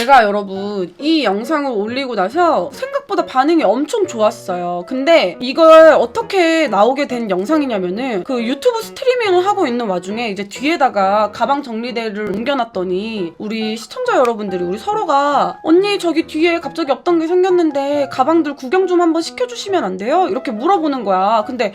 제가 여러분 이 영상을 올리고 나서 생각보다 반응이 엄청 좋았어요. 근데 이걸 어떻게 나오게 된 영상이냐면은 그 유튜브 스트리밍을 하고 있는 와중에 이제 뒤에다가 가방 정리대를 옮겨놨더니 우리 시청자 여러분들이 우리 서로가 언니 저기 뒤에 갑자기 없던 게 생겼는데 가방들 구경 좀 한번 시켜주시면 안 돼요? 이렇게 물어보는 거야. 근데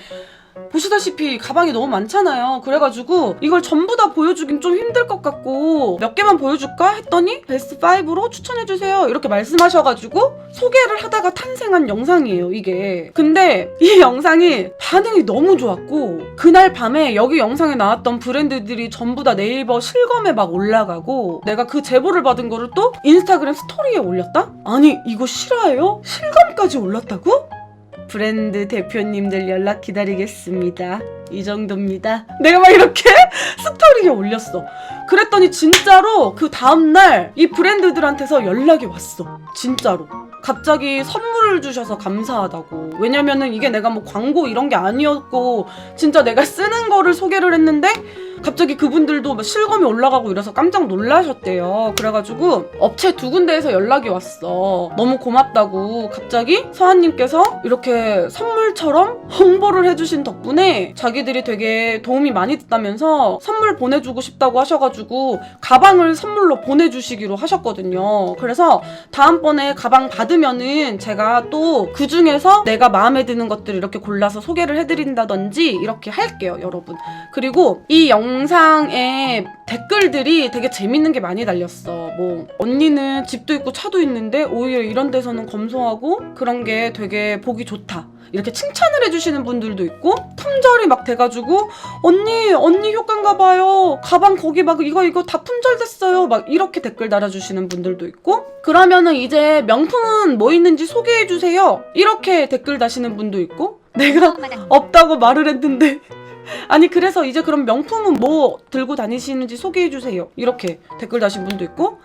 보시다시피 가방이 너무 많잖아요. 그래가지고 이걸 전부 다 보여주긴 좀 힘들 것 같고 몇 개만 보여줄까? 했더니 베스트 5로 추천해주세요 이렇게 말씀하셔가지고 소개를 하다가 탄생한 영상이에요 이게. 근데 이 영상이 반응이 너무 좋았고 그날 밤에 여기 영상에 나왔던 브랜드들이 전부 다 네이버 실검에 막 올라가고 내가 그 제보를 받은 거를 또 인스타그램 스토리에 올렸다? 아니 이거 실화예요? 실검까지 올랐다고? 브랜드 대표님들 연락 기다리겠습니다. 이 정도입니다. 내가 막 이렇게 스토리에 올렸어. 그랬더니 진짜로 그 다음날 이 브랜드들한테서 연락이 왔어. 진짜로. 갑자기 선물을 주셔서 감사하다고. 왜냐면은 이게 내가 뭐 광고 이런 게 아니었고 진짜 내가 쓰는 거를 소개를 했는데 갑자기 그분들도 막 실검에 올라가고 이래서 깜짝 놀라셨대요. 그래가지고 업체 2군데에서 연락이 왔어. 너무 고맙다고. 갑자기 서한님께서 이렇게 선물처럼 홍보를 해주신 덕분에 자기들이 되게 도움이 많이 됐다면서 선물 보내주고 싶다고 하셔가지고 가방을 선물로 보내주시기로 하셨거든요. 그래서 다음번에 가방 받으면은 제가 또 그 중에서 내가 마음에 드는 것들을 이렇게 골라서 소개를 해드린다든지 이렇게 할게요, 여러분. 그리고 이 영상에 댓글들이 되게 재밌는 게 많이 달렸어. 뭐 언니는 집도 있고 차도 있는데 오히려 이런 데서는 검소하고 그런 게 되게 보기 좋다. 이렇게 칭찬을 해주시는 분들도 있고 품절이 막 돼가지고 언니 효과인가 봐요. 가방 거기 막 이거 다 품절됐어요. 막 이렇게 댓글 달아주시는 분들도 있고 그러면은 이제 명품은 뭐 있는지 소개해주세요. 이렇게 댓글 다시는 분도 있고 내가 없다고 말을 했는데 아니 그래서 이제 그럼 명품은 뭐 들고 다니시는지 소개해주세요. 이렇게 댓글 다신 분도 있고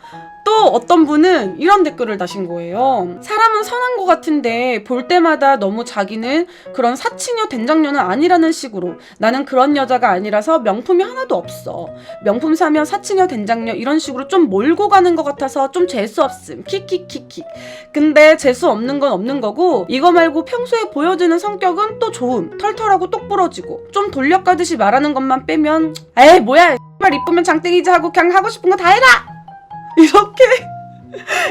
또 어떤 분은 이런 댓글을 다신 거예요. 사람은 선한 것 같은데 볼 때마다 너무 자기는 그런 사치녀 된장녀는 아니라는 식으로 나는 그런 여자가 아니라서 명품이 하나도 없어. 명품 사면 사치녀 된장녀 이런 식으로 좀 몰고 가는 것 같아서 좀 재수 없음. 킥킥킥킥. 근데 재수 없는 건 없는 거고 이거 말고 평소에 보여지는 성격은 또 좋음. 털털하고 똑부러지고 좀 돌려가듯이 말하는 것만 빼면 에이 뭐야 이쁘면 장땡이지 하고 그냥 하고 싶은 거 다 해라!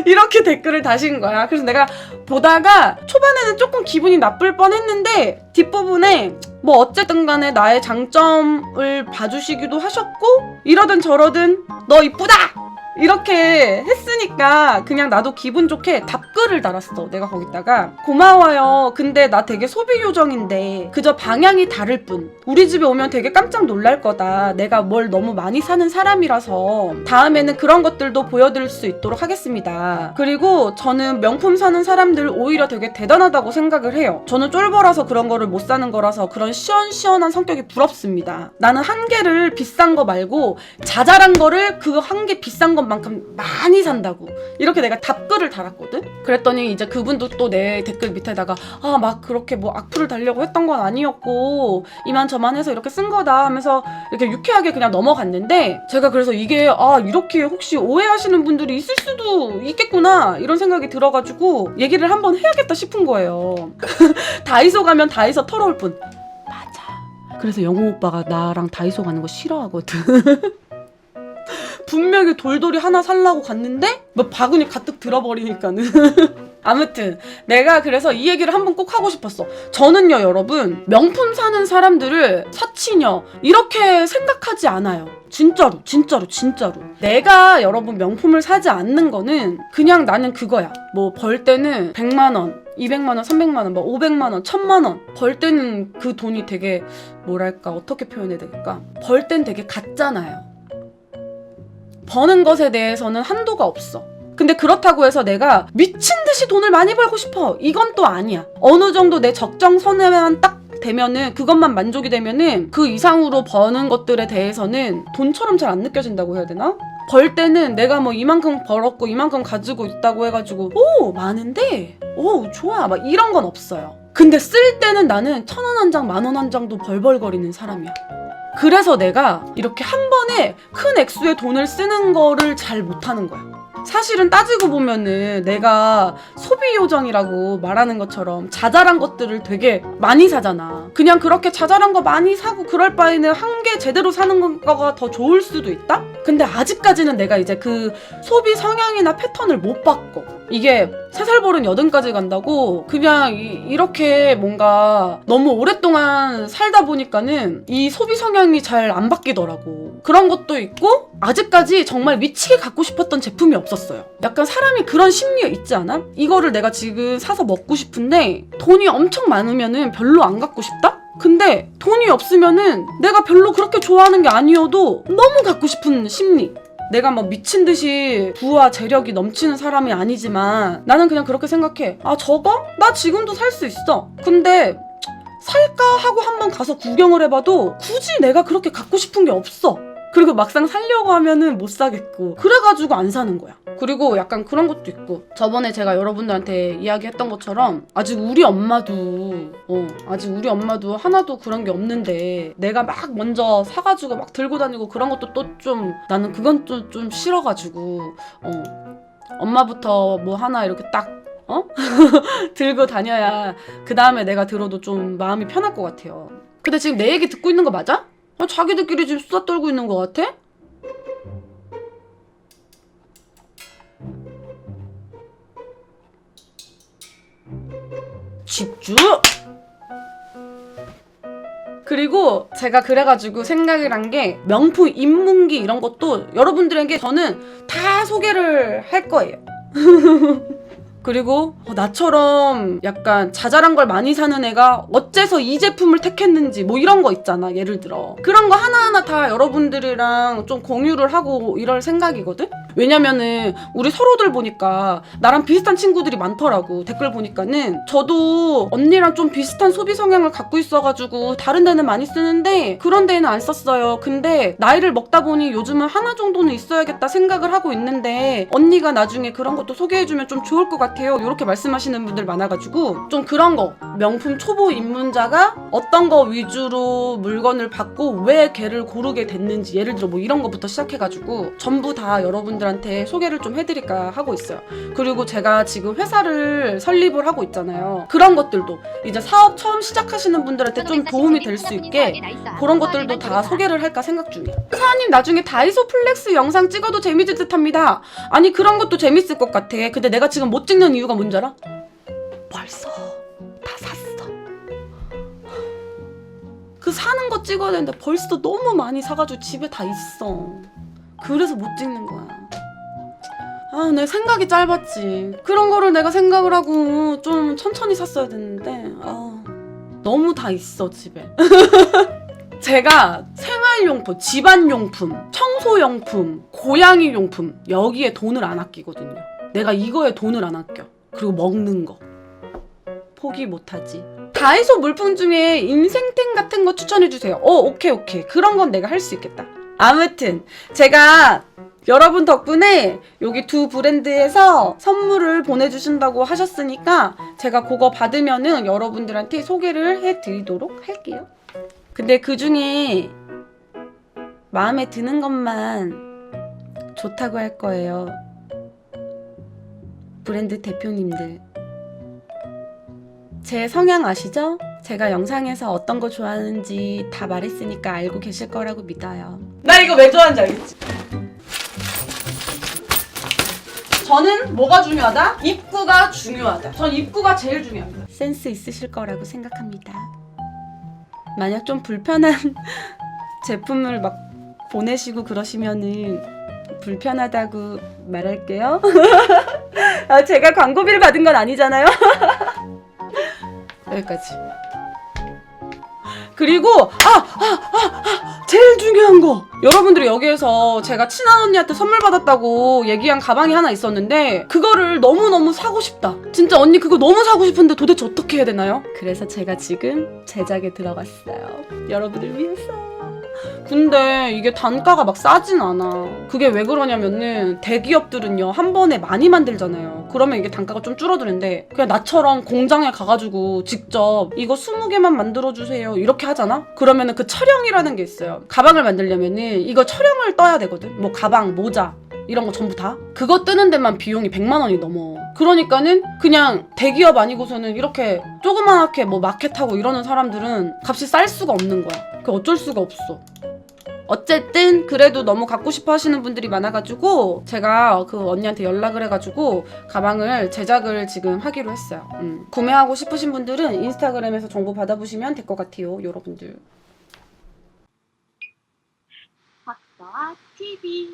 이렇게 댓글을 다신 거야. 그래서 내가 보다가 초반에는 조금 기분이 나쁠 뻔했는데 뒷부분에 뭐 어쨌든 간에 나의 장점을 봐주시기도 하셨고 이러든 저러든 너 이쁘다! 이렇게 했으니까 그냥 나도 기분 좋게 답글을 달았어. 내가 거기다가 고마워요. 근데 나 되게 소비 요정인데 그저 방향이 다를 뿐. 우리 집에 오면 되게 깜짝 놀랄 거다. 내가 뭘 너무 많이 사는 사람이라서 다음에는 그런 것들도 보여드릴 수 있도록 하겠습니다. 그리고 저는 명품 사는 사람들 오히려 되게 대단하다고 생각을 해요. 저는 쫄보라서 그런 거를 못 사는 거라서 그런 시원시원한 성격이 부럽습니다. 나는 한 개를 비싼 거 말고 자잘한 거를 그 한 개 비싼 것만큼 많이 산다고. 이렇게 내가 답글을 달았거든? 그랬더니 이제 그분도 또 내 댓글 밑에다가 막 그렇게 뭐 악플을 달려고 했던 건 아니었고 이만저만 해서 이렇게 쓴 거다 하면서 이렇게 유쾌하게 그냥 넘어갔는데 제가 그래서 이게 이렇게 혹시 오해하시는 분들이 있을 수도 있겠구나 이런 생각이 들어가지고 얘기를 한번 해야겠다 싶은 거예요. 다이소 가면 다이소 털어올 뿐. 맞아. 그래서 영호 오빠가 나랑 다이소 가는 거 싫어하거든. 분명히 돌돌이 하나 살라고 갔는데 뭐 바구니 가득 들어버리니까는. 아무튼 내가 그래서 이 얘기를 한번 꼭 하고 싶었어. 저는요 여러분 명품 사는 사람들을 사치녀 이렇게 생각하지 않아요. 진짜로 내가 여러분 명품을 사지 않는 거는 그냥 나는 그거야. 뭐 벌 때는 100만원 200만원, 300만원, 뭐 500만원, 1000만원 벌 때는 그 돈이 되게 뭐랄까 어떻게 표현해야 될까? 벌 땐 되게 같잖아요. 버는 것에 대해서는 한도가 없어. 근데 그렇다고 해서 내가 미친 듯이 돈을 많이 벌고 싶어 이건 또 아니야. 어느 정도 내 적정선에만 딱 되면은 그것만 만족이 되면은 그 이상으로 버는 것들에 대해서는 돈처럼 잘 안 느껴진다고 해야 되나? 벌 때는 내가 뭐 이만큼 벌었고 이만큼 가지고 있다고 해가지고 오 많은데 오 좋아 막 이런 건 없어요. 근데 쓸 때는 나는 1000원 한 장, 10,000원 한 장도 벌벌거리는 사람이야. 그래서 내가 이렇게 한 번에 큰 액수의 돈을 쓰는 거를 잘 못하는 거야. 사실은 따지고 보면은 내가 소비 요정이라고 말하는 것처럼 자잘한 것들을 되게 많이 사잖아. 그냥 그렇게 자잘한 거 많이 사고 그럴 바에는 한 개 제대로 사는 거가 더 좋을 수도 있다? 근데 아직까지는 내가 이제 그 소비 성향이나 패턴을 못 바꿔. 이게 3살 버른 80까지 간다고 그냥 이렇게 뭔가 너무 오랫동안 살다 보니까는 이 소비 성향이 잘 안 바뀌더라고. 그런 것도 있고 아직까지 정말 미치게 갖고 싶었던 제품이 없었어요. 약간 사람이 그런 심리가 있지 않아? 이거를 내가 지금 사서 먹고 싶은데 돈이 엄청 많으면은 별로 안 갖고 싶다? 근데 돈이 없으면은 내가 별로 그렇게 좋아하는 게 아니어도 너무 갖고 싶은 심리. 내가 막 미친 듯이 부와 재력이 넘치는 사람이 아니지만 나는 그냥 그렇게 생각해. 아, 저거? 나 지금도 살 수 있어. 근데 살까 하고 한번 가서 구경을 해봐도 굳이 내가 그렇게 갖고 싶은 게 없어. 그리고 막상 살려고 하면은 못 사겠고. 그래가지고 안 사는 거야. 그리고 약간 그런 것도 있고, 저번에 제가 여러분들한테 이야기했던 것처럼 아직 우리 엄마도 하나도 그런 게 없는데 내가 막 먼저 사가지고 막 들고 다니고 그런 것도 또 좀 나는 그건 좀 싫어가지고 엄마부터 뭐 하나 이렇게 딱 들고 다녀야 그 다음에 내가 들어도 좀 마음이 편할 것 같아요. 근데 지금 내 얘기 듣고 있는 거 맞아? 자기들끼리 지금 수다 떨고 있는 것 같아? 집중! 그리고 제가 그래가지고 생각을 한 게 명품 입문기 이런 것도 여러분들에게 저는 다 소개를 할 거예요. 그리고 나처럼 약간 자잘한 걸 많이 사는 애가 어째서 이 제품을 택했는지 뭐 이런 거 있잖아. 예를 들어 그런 거 하나하나 다 여러분들이랑 좀 공유를 하고 이럴 생각이거든? 왜냐면은 우리 서로들 보니까 나랑 비슷한 친구들이 많더라고. 댓글 보니까는 저도 언니랑 좀 비슷한 소비 성향을 갖고 있어가지고 다른 데는 많이 쓰는데 그런 데는 안 썼어요. 근데 나이를 먹다 보니 요즘은 하나 정도는 있어야겠다 생각을 하고 있는데 언니가 나중에 그런 것도 소개해주면 좀 좋을 것 같아요. 이렇게 말씀하시는 분들 많아가지고 좀 그런 거 명품 초보 입문자가 어떤 거 위주로 물건을 받고 왜 걔를 고르게 됐는지 예를 들어 뭐 이런 거부터 시작해가지고 전부 다 여러분들한테 소개를 좀 해드릴까 하고 있어요. 그리고 제가 지금 회사를 설립을 하고 있잖아요. 그런 것들도 이제 사업 처음 시작하시는 분들한테 좀 도움이 될 수 있게 그런 것들도 다 소개를 할까 생각 중이에요. 사장님 나중에 다이소 플렉스 영상 찍어도 재밌을 듯 합니다. 아니 그런 것도 재밌을 것 같아. 근데 내가 지금 못 찍는 이유가 뭔지 알아? 벌써 다 샀어. 그 사는 거 찍어야 되는데 벌써 너무 많이 사가지고 집에 다 있어. 그래서 못 찍는 거야. 내 생각이 짧았지. 그런 거를 내가 생각을 하고 좀 천천히 샀어야 됐는데 너무 다 있어 집에. 제가 생활용품, 집안용품, 청소용품, 고양이용품 여기에 돈을 안 아끼거든요. 내가 이거에 돈을 안 아껴. 그리고 먹는 거 포기 못하지. 다이소 물품 중에 인생템 같은 거 추천해주세요. 오케이. 그런 건 내가 할 수 있겠다. 아무튼 제가 여러분 덕분에 여기 두 브랜드에서 선물을 보내주신다고 하셨으니까 제가 그거 받으면은 여러분들한테 소개를 해드리도록 할게요. 근데 그 중에 마음에 드는 것만 좋다고 할 거예요. 브랜드 대표님들. 제 성향 아시죠? 제가 영상에서 어떤 거 좋아하는지 다 말했으니까 알고 계실 거라고 믿어요. 나 이거 왜 좋아하는지 알겠지? 저는 뭐가 중요하다? 입구가 중요하다. 전 입구가 제일 중요합니다. 센스 있으실 거라고 생각합니다. 만약 좀 불편한 제품을 막 보내시고 그러시면은 불편하다고 말할게요. 제가 광고비를 받은 건 아니잖아요. 여기까지. 그리고 제일 중요한 거, 여러분들이 여기에서 제가 친한 언니한테 선물 받았다고 얘기한 가방이 하나 있었는데 그거를 너무너무 사고 싶다. 진짜 언니 그거 너무 사고 싶은데 도대체 어떻게 해야 되나요? 그래서 제가 지금 제작에 들어갔어요. 여러분들 위해서. 근데 이게 단가가 막 싸진 않아. 그게 왜 그러냐면은 대기업들은요 한 번에 많이 만들잖아요. 그러면 이게 단가가 좀 줄어드는데 그냥 나처럼 공장에 가가지고 직접 이거 20개만 만들어주세요 이렇게 하잖아? 그러면은 그 촬영이라는 게 있어요. 가방을 만들려면은 이거 촬영을 떠야 되거든. 뭐 가방, 모자 이런 거 전부 다 그거 뜨는 데만 비용이 100만 원이 넘어. 그러니까는 그냥 대기업 아니고서는 이렇게 조그맣게 뭐 마켓하고 이러는 사람들은 값이 쌀 수가 없는 거야. 그 어쩔 수가 없어. 어쨌든 그래도 너무 갖고 싶어 하시는 분들이 많아가지고 제가 그 언니한테 연락을 해가지고 가방을 제작을 지금 하기로 했어요. 구매하고 싶으신 분들은 인스타그램에서 정보 받아보시면 될 것 같아요, 여러분들. 박서아 TV